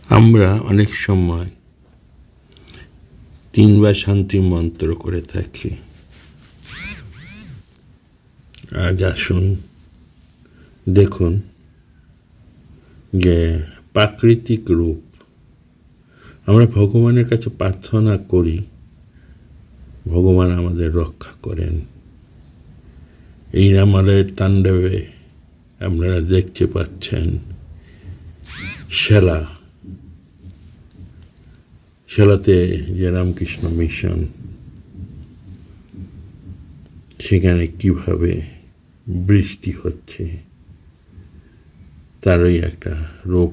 আমরা অনেক সময় তিনবার শান্তি মন্ত্র করে থাকি। আজ আসুন দেখুন যে প্রাকৃতিক রূপ আমরা ভগবানের কাছে প্রার্থনা করি, ভগবান আমাদের রক্ষা করেন। এই রামালয়ের তাণ্ডবে আপনারা দেখতে পাচ্ছেন সেলাতে যে রামকৃষ্ণ মিশন, সেখানে কিভাবে বৃষ্টি হচ্ছে তারই একটা রূপ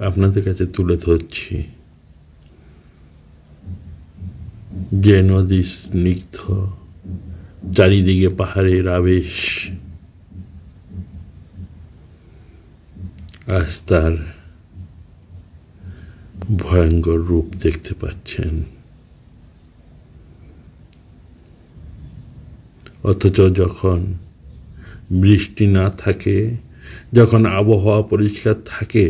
আপনাদের কাছে তুলে ধরছি। যে নদী স্নিগ্ধ, চারিদিকে পাহাড়ের আবেশ, আজ তার ভয়ঙ্কর রূপ দেখতে পাচ্ছেন। অথচ যখন বৃষ্টি না থাকে, যখন আবহাওয়া পরিষ্কার থাকে,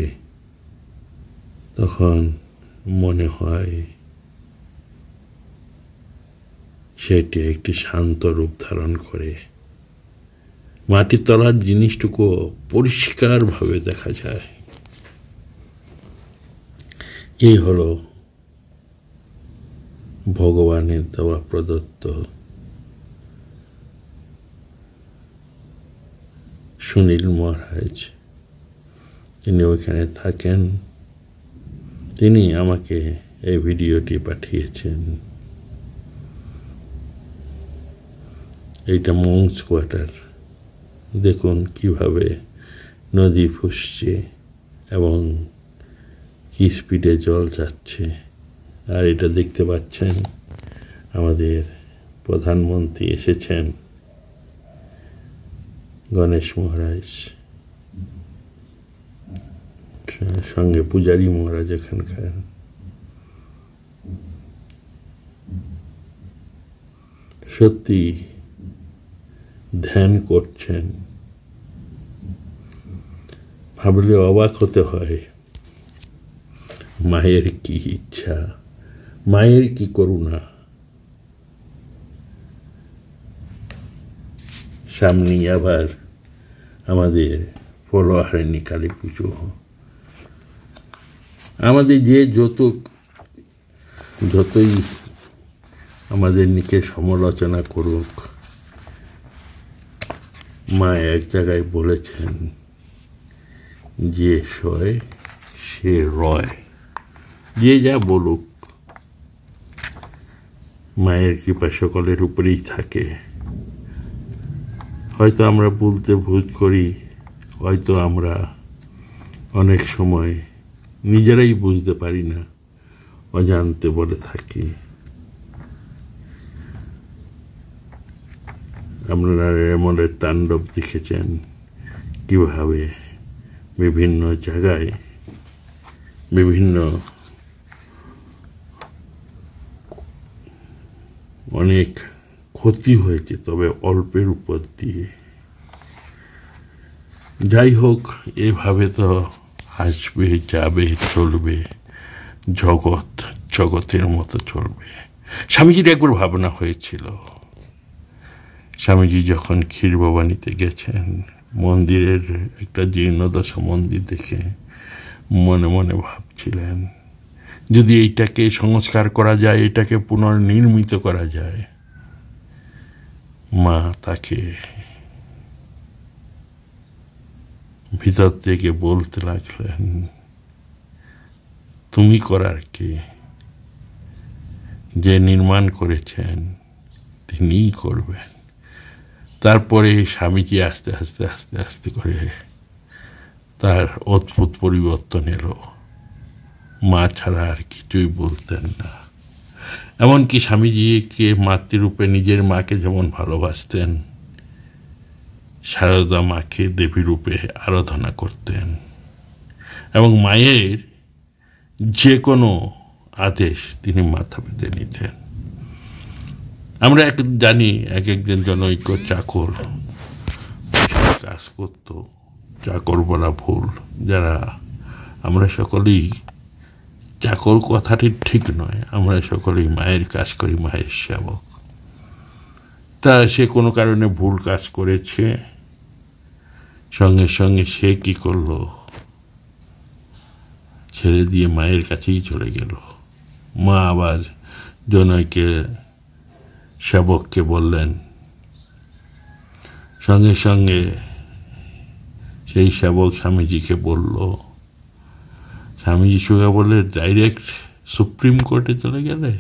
তখন মনে হয় সেটি একটি শান্ত রূপ ধারণ করে। মাটির তলার জিনিসটুকু পরিষ্কারভাবে দেখা যায়। এই হলো ভগবানের দেওয়া প্রদত্ত সুনীল মহারাজ। তিনি ওইখানে থাকেন, তিনি আমাকে এই ভিডিওটি পাঠিয়েছেন। এইটা মংস কোয়ার্টার। দেখুন কিভাবে নদী ফুসছে এবং কি স্পিডে জল যাচ্ছে। আর এটা দেখতে পাচ্ছেন আমাদের প্রধানমন্ত্রী এসেছেন, গণেশ মহারাজ, সঙ্গে পূজারী মহারাজ এখানকার। সত্যি ধ্যান করছেন, ভাবলে অবাক হতে হয়। মায়ের কি ইচ্ছা, মায়ের কি করুণা। সামনে আবার আমাদের ফলোহারিণী কালী পুজো। আমাদের যে যতই আমাদের নিকে সমালোচনা করুক, মা এক জায়গায় বলেছেন, যে সয় সে রয়। যে যা বলুক, মায়ের কৃপা সকলের উপরেই থাকে। হয়তো আমরা বলতে ভুল করি, হয়তো আমরা অনেক সময় নিজেরাই বুঝতে পারি না, অজান্তে বলে থাকি। আপনারা রেমলের তাণ্ডব দেখেছেন, কিভাবে বিভিন্ন জায়গায় বিভিন্ন অনেক ক্ষতি হয়েছে, তবে অল্পের উপর দিয়ে। যাই হোক, এভাবে তো আসবে, যাবে, চলবে, জগতের মতো চলবে। স্বামীজির একবার ভাবনা হয়েছিল, স্বামীজি যখন ক্ষীরভবানীতে গেছেন, মন্দিরের একটা জীর্ণদশা মন্দির দেখে মনে মনে ভাবছিলেন, যদি এইটাকে সংস্কার করা যায়, এটাকে পুনর্নির্মিত করা যায়। মা তাকে ভিতর থেকে বলতে লাগলেন, তুমি করার কি, যে নির্মাণ করেছেন তিনিই করবেন। তারপরে স্বামীজি আস্তে আস্তে আস্তে আস্তে করে তার অদ্ভুত পরিবর্তন এলো। মা ছাড়া আর কিছুই বলতেন না। এমনকি স্বামীজিকে মাতৃরূপে নিজের মাকে যেমন ভালোবাসতেন, সারদা মাকে দেবী রূপে আরাধনা করতেন এবং মায়ের যে কোনো আদেশ তিনি মাথা পেতে নিতেন। আমরা জানি এক একজন জনৈক চাকর কাজ করত, চাকর বলা ভুল, যারা আমরা সকলেই চাকর কথাটি ঠিক নয়, আমরা সকলেই মায়ের কাজ করি, মায়ের সেবক। তা সে কোনো কারণে ভুল কাজ করেছে, সঙ্গে সঙ্গে সে কি করলো, ছেড়ে দিয়ে মায়ের কাছেই চলে গেল। মা আবার জনৈকে সেবককে বললেন, সঙ্গে সঙ্গে সেই সেবক স্বামীজিকে বলল, স্বামীজি সুগা বলে ডাইরেক্ট সুপ্রিম কোর্টে চলে গেলে।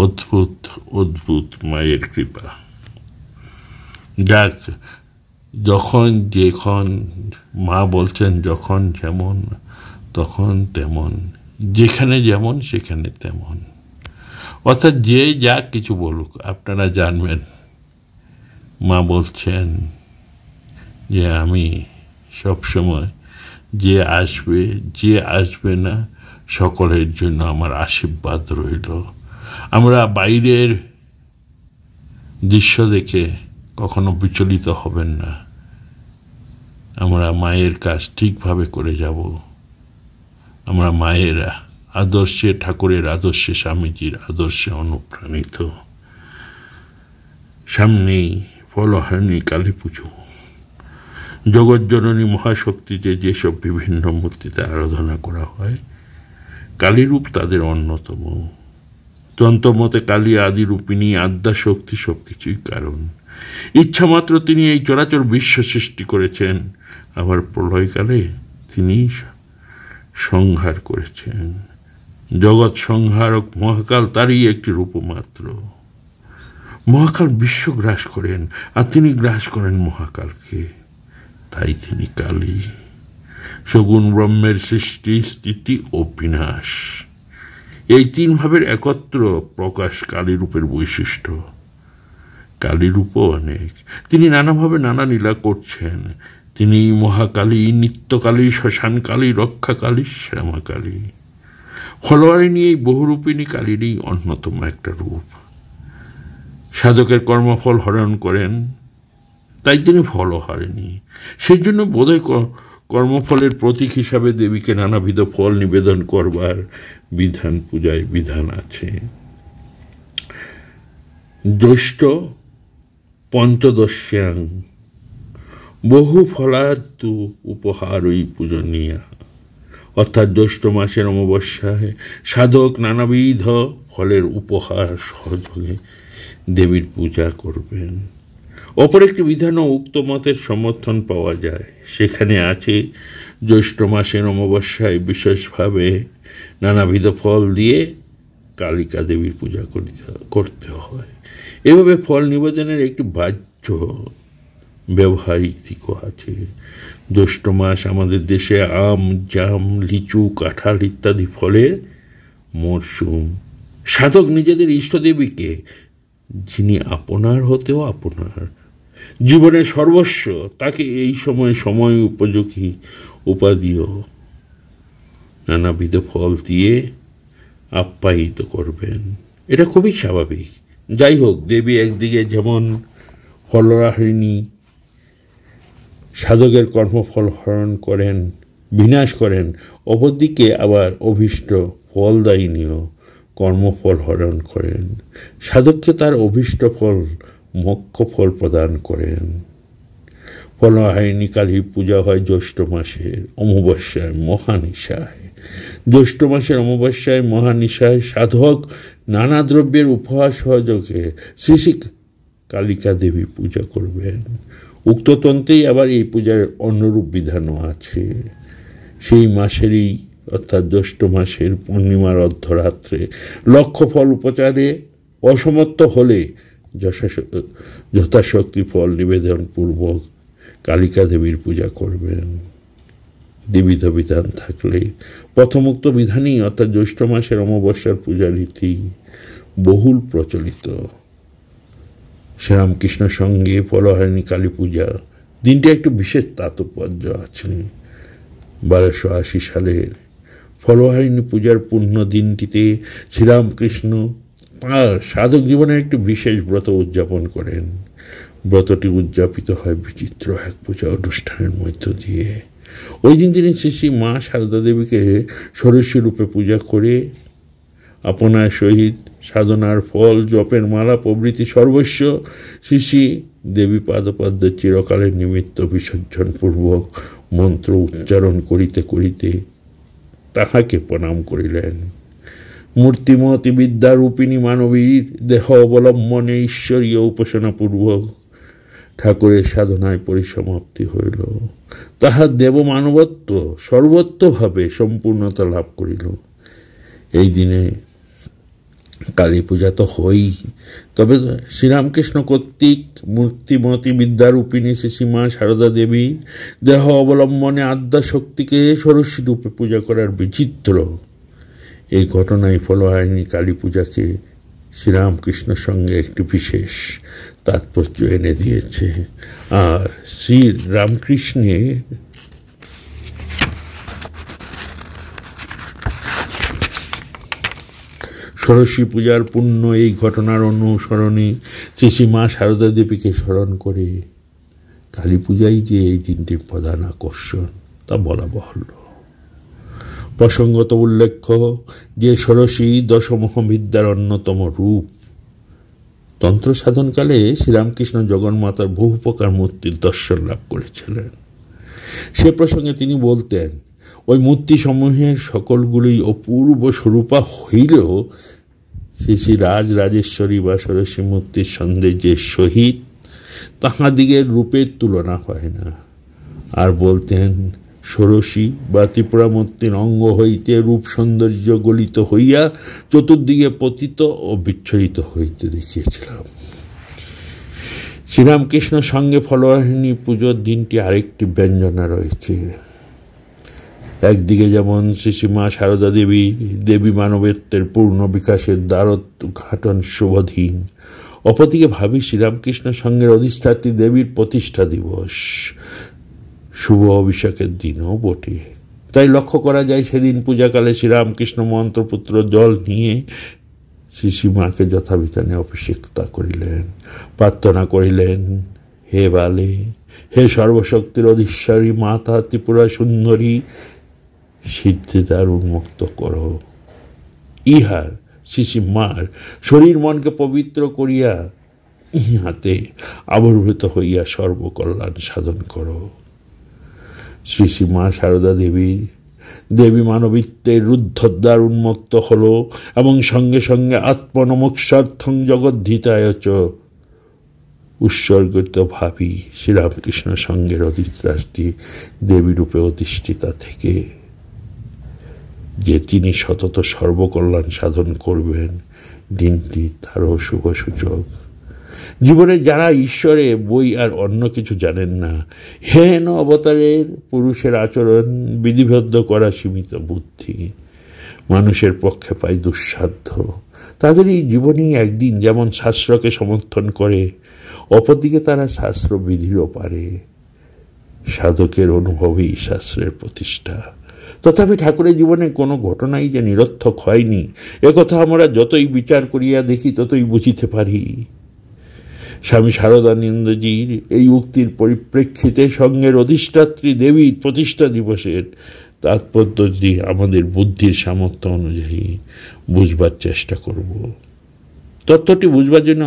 অদ্ভুত অদ্ভুত মায়ের কৃপা। যাক, যখন মা বলছেন যখন যেমন তখন তেমন, যেখানে যেমন সেখানে তেমন, অর্থাৎ যে যা কিছু বলুক আপনারা জানবেন মা বলছেন যে আমি সবসময় যে আসবে না সকলের জন্য আমার আশীর্বাদ রইল। আমরা বাইরের দৃশ্য দেখে কখনো বিচলিত হবেন না, আমরা মায়ের কাজ ঠিকভাবে করে যাব। আমরা মায়ের আদর্শে, ঠাকুরের আদর্শে, স্বামীজির আদর্শে অনুপ্রাণিত। সামনেই ফলহারিণী কালী পুজো। জগৎজননী মহাশক্তিতে যেসব বিভিন্ন মূর্তিতে আরাধনা করা হয়, কালীরূপ তাদের অন্যতম। তন্ত্রমতে কালী আদিরূপিণী, আদ্যা শক্তি, সবকিছুই কারণ। ইচ্ছামাত্র তিনি এই চরাচর বিশ্ব সৃষ্টি করেছেন, আবার প্রলয়কালে তিনি সংহার করেছেন। জগৎ সংহারক মহাকাল তারই একটি রূপ মাত্র। মহাকাল বিশ্ব গ্রাস করেন, আর তিনি গ্রাস করেন মহাকালকে, তাই তিনি কালী। সগুণ ব্রহ্মের সৃষ্টি, স্থিতি ও বিনাশ, এই তিন ভাবের একত্র প্রকাশ কালী রূপের বৈশিষ্ট্য। কালী রূপও অনেক, তিনি নানাভাবে নানা লীলা করছেন। তিনি মহাকালী, নিত্যকালী, শ্মশানকালী, রক্ষাকালী, শ্যামাকালী। ফলহারিণী এই বহুরূপিণী কালীরই অন্যতম একটা রূপ। সাধকের কর্মফল হরণ করেন, তাই তিনি ফলহারিণী। সেই জন্য বোধহয় কর্মফলের প্রতীক হিসাবে দেবীকে নানাবিধ ফল নিবেদন করবার বিধান, পূজায় বিধান আছে। জ্যৈষ্ঠ পঞ্চদশ্যাং বহু ফলাদ্য উপহারই পূজনীয়া, অর্থাৎ জ্যৈষ্ঠ মাসের অমাবস্যায় সাধক নানাবিধ ফলের উপহার সহযোগে দেবীর পূজা করবেন। অপর একটি বিধানও উক্ত মতের সমর্থন পাওয়া যায়। সেখানে আছে জ্যৈষ্ঠ মাসের অমাবস্যায় বিশেষভাবে নানাবিধ ফল দিয়ে কালিকা দেবীর পূজা করতে হয়। এভাবে ফল নিবেদনের একটি বাহ্য ব্যবহারিক দিকও আছে। জ্যৈষ্ঠ মাস আমাদের দেশে আম, জাম, লিচু, কাঁঠাল ইত্যাদি ফলের মরশুম। সাধক নিজেদের ইষ্টদেবীকে, যিনি আপনার হতেও আপনার, জীবনের সর্বস্ব, তাকে এই সময় উপযোগী উপাদিও নানাবিধ ফল দিয়ে আপ্যায়িত করবেন। এটা খুবই স্বাভাবিক। যাই হোক, দেবী একদিকে যেমন ফলহারিণী, সাধকের কর্মফল হরণ করেন, বিনাশ করেন, অপরদিকে আবার অভীষ্ট ফলদায়িনীও কর্মফল হরণ করেন। সাধককে তার অভীষ্ট ফল, মোক্ষ ফল প্রদান করেন। ফলহারিণী কালীর পূজা হয় জ্যৈষ্ঠ মাসের অমাবস্যায় মহানিশায়। জ্যৈষ্ঠ মাসের অমাবস্যায় মহানিশায় সাধক নানা দ্রব্যের উপহার সহযোগে শ্রী শ্রী কালিকা দেবী পূজা করবেন। উক্ত তন্ত্রেই আবার এই পূজার অন্যরূপ বিধানও আছে। সেই মাসেরই, অর্থাৎ জ্যৈষ্ঠ মাসের পূর্ণিমার অর্ধরাত্রে লক্ষ্য ফল উপচারে অসমর্থ হলে যথাশক্তি ফল নিবেদন পূর্বক কালিকা দেবীর পূজা করবেন। দ্বিবিধ বিধান থাকলে প্রথমোক্ত বিধানই, অর্থাৎ জ্যৈষ্ঠ মাসের অমাবস্যার পূজা রীতি বহুল প্রচলিত। শ্রীরামকৃষ্ণ সঙ্গে ফলহারিণী কালী পূজা দিনটি একটু বিশেষ তাৎপর্য আছে। 1280 সালের ফলহারিণী পূজার পূর্ণ দিনটিতে শ্রীরামকৃষ্ণ তাঁর সাধক জীবনের একটি বিশেষ ব্রত উদযাপন করেন। ব্রতটি উদযাপিত হয় বিচিত্র এক পূজা অনুষ্ঠানের মধ্য দিয়ে। ওই দিন তিনি শ্রী মা সারদা দেবীকে ষোড়শী রূপে পূজা করে আপনার সহিত সাধনার ফল জপের মালা প্রভৃতি সর্বস্ব শ্রী দেবী পাদপদ্মে চিরকালের নিমিত্ত বিসর্জন পূর্বক মন্ত্র উচ্চারণ করিতে করিতে তাহাকে প্রণাম করিলেন। মূর্তিমতি বিদ্যারূপিণী মানবীর দেহ অবলম্বনে ঈশ্বরীয় উপাসনা পূর্বক ঠাকুরের সাধনায় পরিসমাপ্তি হইল। তাহার দেব মানবত্ব সর্বত্রভাবে সম্পূর্ণতা লাভ করিল। এই দিনে কালী পূজা তো হই, তবে শ্রীরামকৃষ্ণ কর্তৃক মূর্তিমতি বিদ্যারূপিণী শ্রীমা সারদা দেবী দেহ অবলম্বনে আদ্যাশক্তিকে ষোড়শী রূপে পূজা করার বিচিত্র এই ঘটনায় ফলহারিণী কালী পূজাকে শ্রীরামকৃষ্ণের সঙ্গে একটি বিশেষ তাৎপর্য এনে দিয়েছে। আর শ্রী রামকৃষ্ণের ষোড়শী পূজার পুণ্য এই ঘটনার অনুসরণে শ্রী মা সারদা দেবীকে স্মরণ করে কালী পূজাই যে এই দিনটির প্রধান আকর্ষণ তা বলা বাহুল্য। প্রসঙ্গত উল্লেখ্য যে ষোড়শী দশমহাবিদ্যার অন্যতম রূপ। তন্ত্র সাধনকালে শ্রীরামকৃষ্ণ জগন্মাতার বহু প্রকার মূর্তির দর্শন লাভ করেছিলেন। সে প্রসঙ্গে তিনি বলতেন, ওই মূর্তি সমূহের সকলগুলোই অপূর্ব স্বরূপা হইলেও শ্রী শ্রী রাজরাজেশ্বরী বা ষোড়শী মূর্তির সৌন্দর্যের সহিত তাহাদিগের রূপের তুলনা হয় না। আর বলতেন, ষোড়শী বা ত্রিপুরা মূর্তির অঙ্গ হইতে রূপ সৌন্দর্য গলিত হইয়া চতুর্দিকে পতিত ও বিচ্ছরিত হইতে দেখিয়েছিলাম। শ্রীরামকৃষ্ণ সঙ্গে ফলহারিণী পুজোর দিনটি আরেকটি ব্যঞ্জনা রয়েছে। একদিকে যেমন শ্রীমা সারদা দেবী দেবী মানবত্বের পূর্ণ বিকাশের দ্বারোদ্ঘাটন শুভদিন, অপরদিকে ভাবি শ্রীরামকৃষ্ণ সঙ্গের অধিষ্ঠাত্রী দেবীর প্রতিষ্ঠা দিবস, শুভ অভিষেকের দিনও বটে। তাই লক্ষ্য করা যায় সেদিন পূজাকালে শ্রীরামকৃষ্ণ মন্ত্রপুত্র জল নিয়ে শ্রীমাকে যথাবিধানে অভিষেকতা করিলেন, প্রার্থনা করিলেন, হে বালে, হে সর্বশক্তির অধীশ্বরী মাতা ত্রিপুরা সুন্দরী, সিদ্ধি দ্বার উন্মুক্ত করো। ইহার শ্রীমার শরীর মনকে পবিত্র করিয়া ইহাতে আবির্ভূত হইয়া সর্বকল্যাণ সাধন করো। শ্রীমা সারদা দেবী মানবিত্বের রুদ্ধদ্বার উন্মুক্ত হল এবং সঙ্গে সঙ্গে আত্মনমোক্ষার্থং জগদ্ধিতায় চ উৎসর্গিত ভাবি শ্রীরামকৃষ্ণ সঙ্গের অধিষ্ঠাত্রী দেবীরূপে অধিষ্ঠিতা থেকে যে তিনি সতত সর্বকল্যাণ সাধন করবেন, দিনটি তারও শুভ সূচক। জীবনে যারা ঈশ্বরে বই আর অন্য কিছু জানেন না, হেন অবতারের পুরুষের আচরণ বিধিবদ্ধ করা সীমিত বুদ্ধি মানুষের পক্ষে পায় দুঃসাধ্য। তাদের এই জীবনেই একদিন যেমন শাস্ত্রকে সমর্থন করে, অপরদিকে তারা শাস্ত্র বিধিরও পারে। সাধকের অনুভবেই শাস্ত্রের প্রতিষ্ঠা। তথাপি ঠাকুরের জীবনে কোনো ঘটনাই যে নিরর্থক হয়নি, একথা আমরা যতই বিচার করিয়া দেখি ততই বুঝিতে পারি। স্বামী শারদানন্দজির এই উক্তির পরিপ্রেক্ষিতে সঙ্গের অধিষ্ঠাত্রী দেবীর প্রতিষ্ঠা দিবসের তাৎপর্যটি আমাদের বুদ্ধির সামর্থ্য অনুযায়ী বুঝবার চেষ্টা করব। তত্ত্বটি বুঝবার জন্য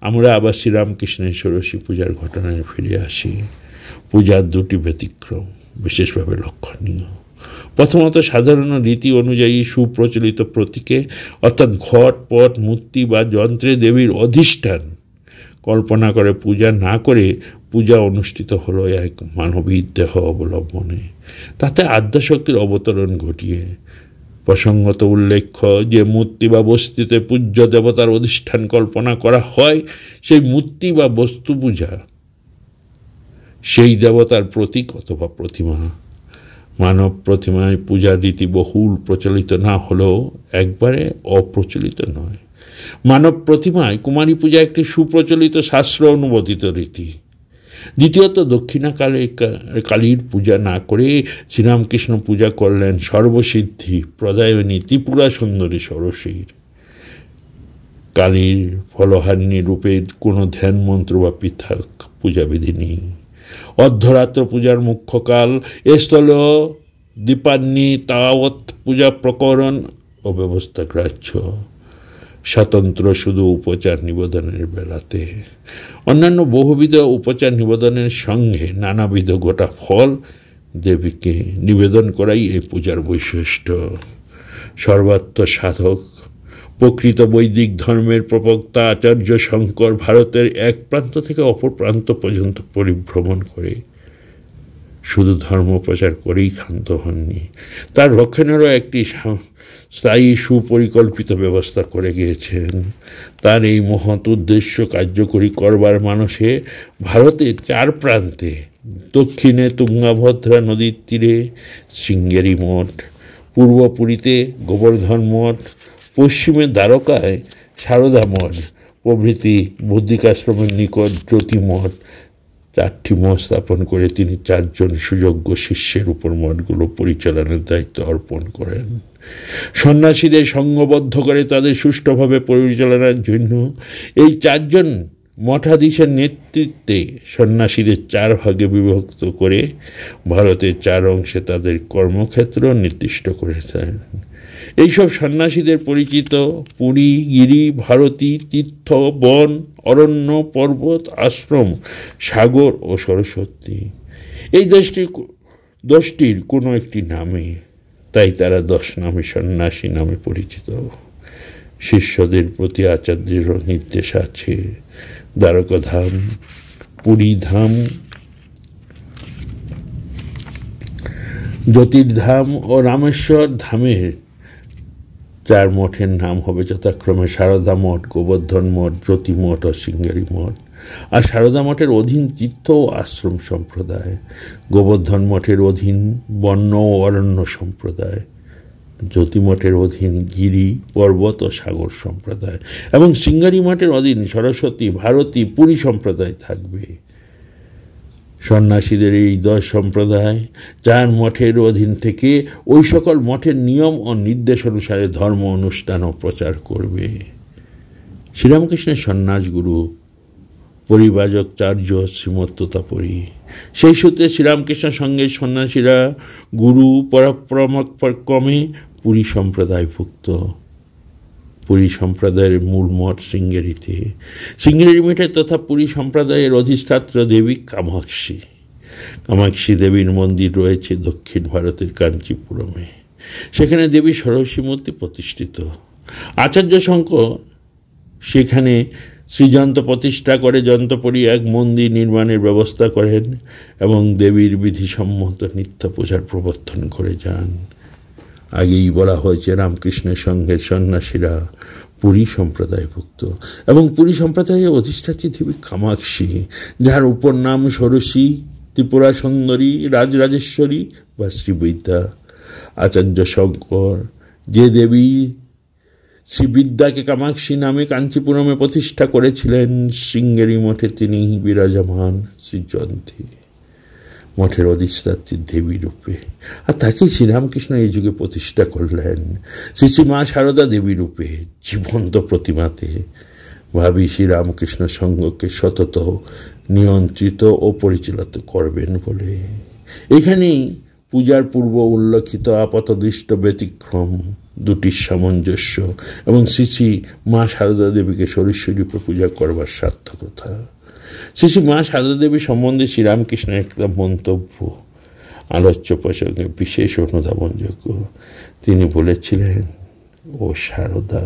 আমরা আবার শ্রীরামকৃষ্ণের ষোড়শী পূজার ঘটনায় ফিরে আসি। পূজার দুটি ব্যতিক্রম বিশেষভাবে লক্ষণীয়। প্রথমত, সাধারণ রীতি অনুযায়ী সুপ্রচলিত প্রতীকে অর্থাৎ ঘট পট মূর্তি বা যন্ত্রে দেবীর অধিষ্ঠান কল্পনা করে পূজা না করে পূজা অনুষ্ঠিত হলো এক মানবীর দেহ অবলম্বনে, তাতে আদ্যাশক্তির অবতরণ ঘটিয়ে। প্রসঙ্গত উল্লেখ্য যে মূর্তি বা বস্তুতে পূজ্য দেবতার অধিষ্ঠান কল্পনা করা হয়, সেই মূর্তি বা বস্তু পূজা সেই দেবতার প্রতীক অথবা প্রতিমা। মানব প্রতিমায় পূজার রীতি বহুল প্রচলিত না হলেও একবারে অপ্রচলিত নয়। মানব প্রতিমায় কুমারী পূজা একটি সুপ্রচলিত শাস্ত্র অনুমোদিত রীতি। দ্বিতীয়ত, দক্ষিণাকালে কালীর পূজা না করে শ্রীরামকৃষ্ণ পূজা করলেন সর্বসিদ্ধি প্রদায়িনী ত্রিপুরা সুন্দরী ষোড়শীর। কালীর ফলহারিণী রূপে কোনো ধ্যান মন্ত্র বা পৃথক পূজাবিধি নেই। অর্ধরাত্র পূজার মুখ্যকাল, স্থল দীপান্নি তাওৎ পূজা প্রকরণ ও ব্যবস্থা গ্রাহ্য। স্বতন্ত্র শুধু উপচার নিবেদনের বেলাতে। অন্যান্য বহুবিধ উপচার নিবেদনের সঙ্গে নানাবিধ গোটা ফল দেবীকে নিবেদন করাই এই পূজার বৈশিষ্ট্য। সর্বাত্ম সাধক প্রকৃত বৈদিক ধর্মের প্রবক্তা আচার্য শঙ্কর ভারতের এক প্রান্ত থেকে অপর প্রান্ত পর্যন্ত পরিভ্রমণ করে শুধু ধর্ম প্রচার করেই ক্ষান্ত হননি, তার রক্ষণেরও একটি স্থায়ী সুপরিকল্পিত ব্যবস্থা করে গিয়েছেন। তার এই মহৎ উদ্দেশ্য কার্যকরী করবার মানসে ভারতের চার প্রান্তে, দক্ষিণে তুঙ্গাভদ্রা নদীর তীরে শৃঙ্গেরি মঠ, পূর্ব পুরীতে গোবর্ধন মঠ, পশ্চিমে দ্বারকায় সারদা মঠ প্রভৃতি বৌদ্ধিকাশ্রমের নিকট জ্যোতি মঠ, চারটি মঠ স্থাপন করে তিনি চারজন সুযোগ্য শিষ্যের উপর মঠগুলো পরিচালনার দায়িত্ব অর্পণ করেন। সন্ন্যাসীদের সংঘবদ্ধ করে তাদের সুষ্ঠুভাবে পরিচালনার জন্য এই চারজন মঠাধীশের নেতৃত্বে সন্ন্যাসীদের চার ভাগে বিভক্ত করে ভারতের চার অংশে তাদের কর্মক্ষেত্র নির্দিষ্ট করেছেন। এইসব সন্ন্যাসীদের পরিচিত পুরী, গিরি, ভারতী, তীর্থ, বন, অরণ্য, পর্বত, আশ্রম, সাগর ও সরস্বতী। এই দশটির কোনো একটি নামে, তাই তারা 10 নামে সন্ন্যাসী নামে পরিচিত। শিষ্যদের প্রতি আচার্যের নির্দেশ আছে দ্বারকাধাম, পুরীধাম, জ্যোতির্ধাম ও রামেশ্বর ধামের চার মঠের নাম হবে যথাক্রমে সারদা মঠ, গোবর্ধন মঠ, জ্যোতি মঠ ও শৃঙ্গেরি মঠ। আর সারদা মঠের অধীন তীর্থ ও আশ্রম সম্প্রদায়, গোবর্ধন মঠের অধীন বন্য ও অরণ্য সম্প্রদায়, জ্যোতি মঠের অধীন গিরি, পর্বত ও সাগর সম্প্রদায় এবং শৃঙ্গেরি মঠের অধীন সরস্বতী, ভারতী, পুরী সম্প্রদায় থাকবে। সন্ন্যাসীদের এই 10 সম্প্রদায় চার মঠের অধীন থেকে ওই সকল মঠের নিয়ম ও নির্দেশ অনুসারে ধর্ম অনুষ্ঠান ও প্রচার করবে। শ্রীরামকৃষ্ণের সন্ন্যাসগুরু পরিব্রাজকাচার্য শ্রীমৎ তোতাপুরী। সেই সূত্রে শ্রীরামকৃষ্ণের সঙ্গে সন্ন্যাসীরা গুরু পরাক্রমে পুরী সম্প্রদায়ভুক্ত। পুরী সম্প্রদায়ের মূল মঠ শৃঙ্গেরিতে। শৃঙ্গেরি মঠে তথা পুরী সম্প্রদায়ের অধিষ্ঠাত্র দেবী কামাক্ষী। কামাক্ষী দেবীর মন্দির রয়েছে দক্ষিণ ভারতের কাঞ্চিপুরমে। সেখানে দেবী ষোড়শী মূর্তি প্রতিষ্ঠিত। আচার্য শঙ্কর সেখানে শ্রীযন্ত্র প্রতিষ্ঠা করে যন্ত্রপুরী এক মন্দির নির্মাণের ব্যবস্থা করেন এবং দেবীর বিধিসম্মত নিত্য পূজার প্রবর্তন করে যান। আগেই বলা হয়েছে রামকৃষ্ণের সঙ্গে সন্ন্যাসীরা পুরী সম্প্রদায়ভুক্ত এবং পুরী সম্প্রদায়ের অধিষ্ঠাত্রী দেবী কামাক্ষী, যার উপর নাম ষোড়শী, ত্রিপুরা সুন্দরী, রাজরাজেশ্বরী বা শ্রীবিদ্যা। আচার্য শঙ্কর যে দেবী শ্রীবিদ্যাকে কামাক্ষী নামে কাঞ্চিপুরমে প্রতিষ্ঠা করেছিলেন, শৃঙ্গেরি মঠে তিনি বিরাজমান শ্রীযন্ত্রী মঠের অধিষ্ঠাত্রী দেবী রূপে, আর তাকে শ্রীরামকৃষ্ণ এই যুগে প্রতিষ্ঠা করলেন শ্রী মা সারদা দেবী রূপে জীবন্ত প্রতিমাতে। ভাবি শ্রীরামকৃষ্ণ সঙ্ঘকে সতত নিয়ন্ত্রিত ও পরিচালিত করবেন বলে। এখানেই পূজার পূর্ব উল্লেখিত আপাতদৃষ্ট ব্যতিক্রম দুটির সামঞ্জস্য এবং শ্রী মা সারদা দেবীকে সরস্বতী রূপে পূজা করবার সার্থকতা। শ্রী মা সারদা দেবী সম্বন্ধে শ্রীরামকৃষ্ণের একটা মন্তব্য আলোচ্য প্রসঙ্গে বিশেষ অনুধাবনযোগ্য। তিনি বলেছিলেন, ও সারদা,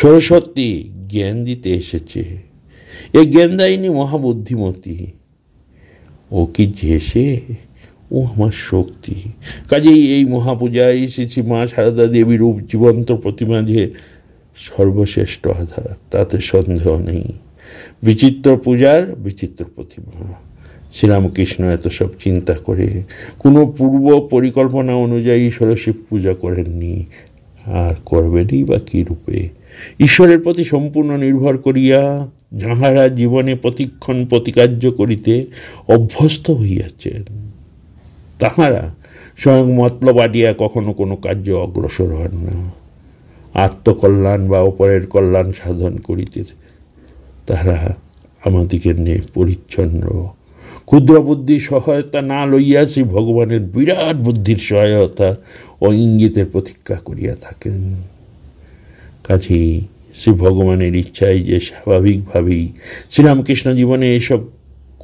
সরস্বতী জ্ঞান দিতে এসেছে। এই জ্ঞানদায়িনী মহাবুদ্ধিমতী। ও কি যেসে, ও আমার শক্তি। কাজেই এই মহাপূজায় শ্রী মা সারদা দেবীর রূপ জীবন্ত প্রতিমা যে সর্বশ্রেষ্ঠ আধার, তাতে সন্দেহ নেই। বিচিত্র পূজার বিচিত্র প্রতিমা। শ্রীরামকৃষ্ণ এত সব চিন্তা করে কোনো পূর্ব পরিকল্পনা অনুযায়ী সরস্বতী পূজা করেননি, আর করবেনই বা কী রূপে। ঈশ্বরের প্রতি সম্পূর্ণ নির্ভর করিয়া যাহারা জীবনে প্রতিক্ষণ প্রতিকার্য করিতে অভ্যস্ত হইয়াছেন, তাহারা স্বয়ং মতলব আডিয়া কখনো কোনো কার্য অগ্রসর হন না। আত্মকল্যাণ বা অপরের কল্যাণ সাধন করিতে তারা আমাদিগের নিয়ে পরিচ্ছন্ন, ক্ষুদ্র বুদ্ধির সহায়তা না লইয়া শ্রী ভগবানের বিরাট বুদ্ধির সহায়তা ও ইঙ্গিতের প্রতীক্ষা করিয়া থাকেন। কাজেই শ্রী ভগবানের ইচ্ছাই যে স্বাভাবিকভাবেই শ্রীরামকৃষ্ণ জীবনে এসব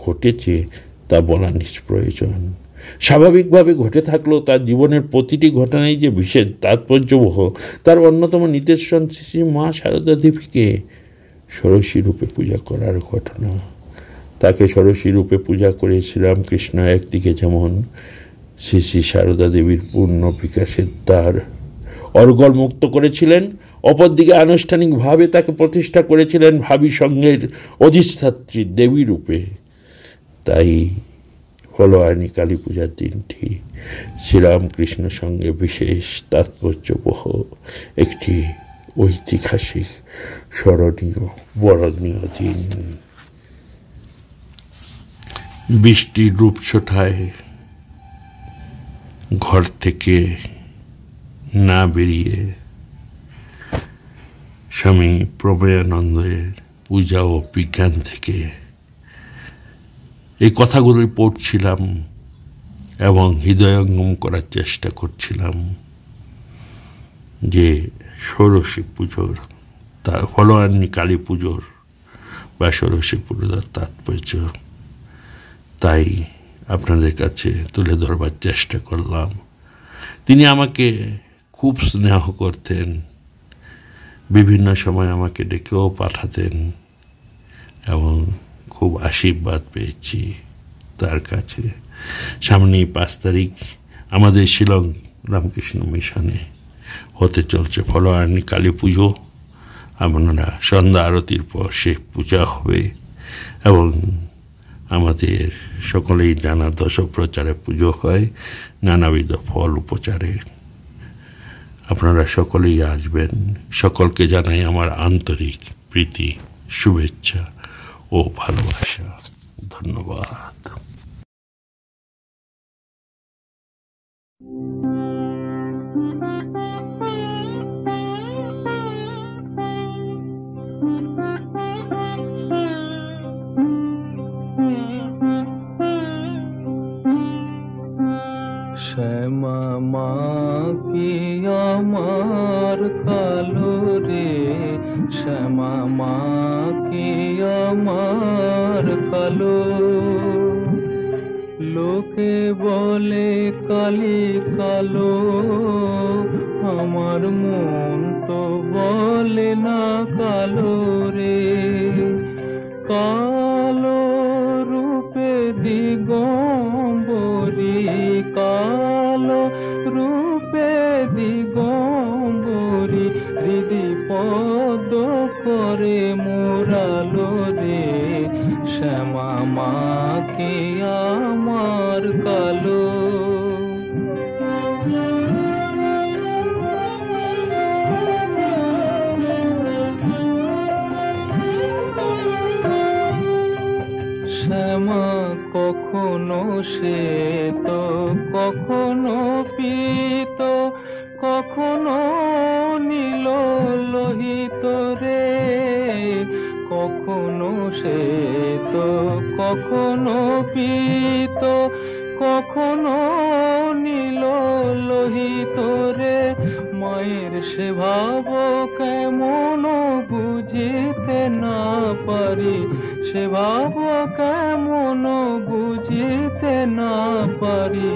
ঘটেছে তা বলা নিষ্প্রয়োজন। স্বাভাবিকভাবে ঘটে থাকলেও তার জীবনের প্রতিটি ঘটনাই যে বিশেষ তাৎপর্যবহ, তার অন্যতম নিদর্শন শ্রী মা সারদা দেবীকে ষোড়শী রূপে পূজা করার ঘটনা। তাকে ষোড়শী রূপে পূজা করে শ্রীরামকৃষ্ণ একদিকে যেমন শ্রী শ্রী সারদা দেবীর পূর্ণ বিকাশের দ্বার অর্গল মুক্ত করেছিলেন, অপরদিকে আনুষ্ঠানিকভাবে তাকে প্রতিষ্ঠা করেছিলেন ভাবী সঙ্গের অধিষ্ঠাত্রী দেবী রূপে। তাই ফলোয়ারী কালী পূজার দিনটি শ্রীরামকৃষ্ণ সঙ্গে বিশেষ তাৎপর্যবহ একটি ঐতিহাসিক স্মরণীয় বরণীয় দিন। বৃষ্টির রূপছোটায় ঘর থেকে না বেরিয়ে স্বামী প্রভয়ানন্দের পূজা ও বিজ্ঞান থেকে এই কথাগুলি পড়ছিলাম এবং হৃদয়ঙ্গম করার চেষ্টা করছিলাম যে ষোড়শী পুজোর ফলোয়ারী কালী পুজোর বা ষোড়শী পুজোর তাৎপর্য। তাই আপনাদের কাছে তুলে ধরবার চেষ্টা করলাম। তিনি আমাকে খুব স্নেহ করতেন, বিভিন্ন সময় আমাকে ডেকেও পাঠাতেন এবং খুব আশীর্বাদ পেয়েছি তার কাছে। সামনেই 5 তারিখ আমাদের শিলং রামকৃষ্ণ মিশনে হতে চলছে ফলোয়ারী কালী পুজো। আপনারা সন্ধ্যা আরতির পর সে পূজা হবে এবং আমাদের সকলেই জানা দশপ্রচারে পুজো হয় নানাবিধ ফল উপচারে। আপনারা সকলেই আসবেন। সকলকে জানাই আমার আন্তরিক প্রীতি, শুভেচ্ছা ও ভালোবাসা। ধন্যবাদ। শ্যামা মা কি আমার কালো রে, শ্যামা মা কি আমার কালো। লোকে বলে কালি কালো, আমার মন তো বলে না কালো রে। কালো রূপে দিগম্বরী, কালো রূপে দিগম্বরী, হৃদি পদ করে মোরালো রে। শ্যামা মা কি আমার কালো। শ্যামা কখনো শ্বেত, কখনো পীত, কখনো নীল লোহিত রে। কখনো শ্বেত, কখনো পীত, কখনো নীল লোহিত রে। মায়ের সে ভাব কেমন বুঝিতে না পারি, সে ভাব কেমন বুঝিতে না পারি।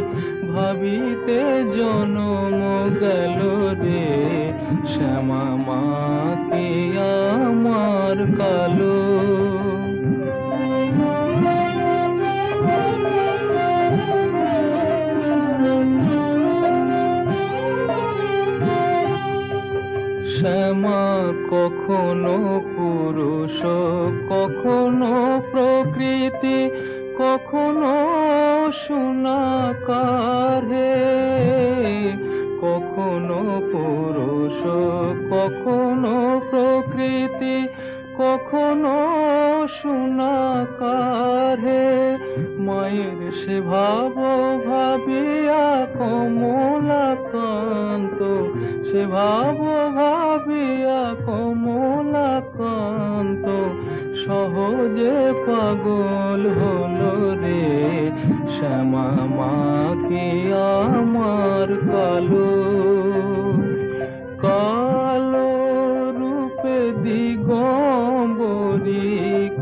ভাবিতে জনম গেল রে, শ্যামা মা কি আমার কালো। শ্যামা কখনো পুরুষ, কখনো প্রকৃতি, কখনো সোনাকার হে। কখনো পুরুষ, কখনো প্রকৃতি, কখনো সোনাকার হে। মায়ের সে ভাব ভাবিয়া কমলাকান্ত, সে ভাব ভাবিয়া কমলাকান্ত, সহজে পাগল হলো রে। শ্যামা মাকে আমার কালো কালো রূপে দিগম্বরী,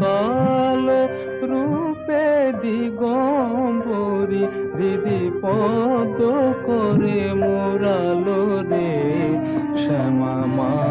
কালো রূপে দিগম্বরী, দিদি পদ করে মোরালো রে শ্যামা মা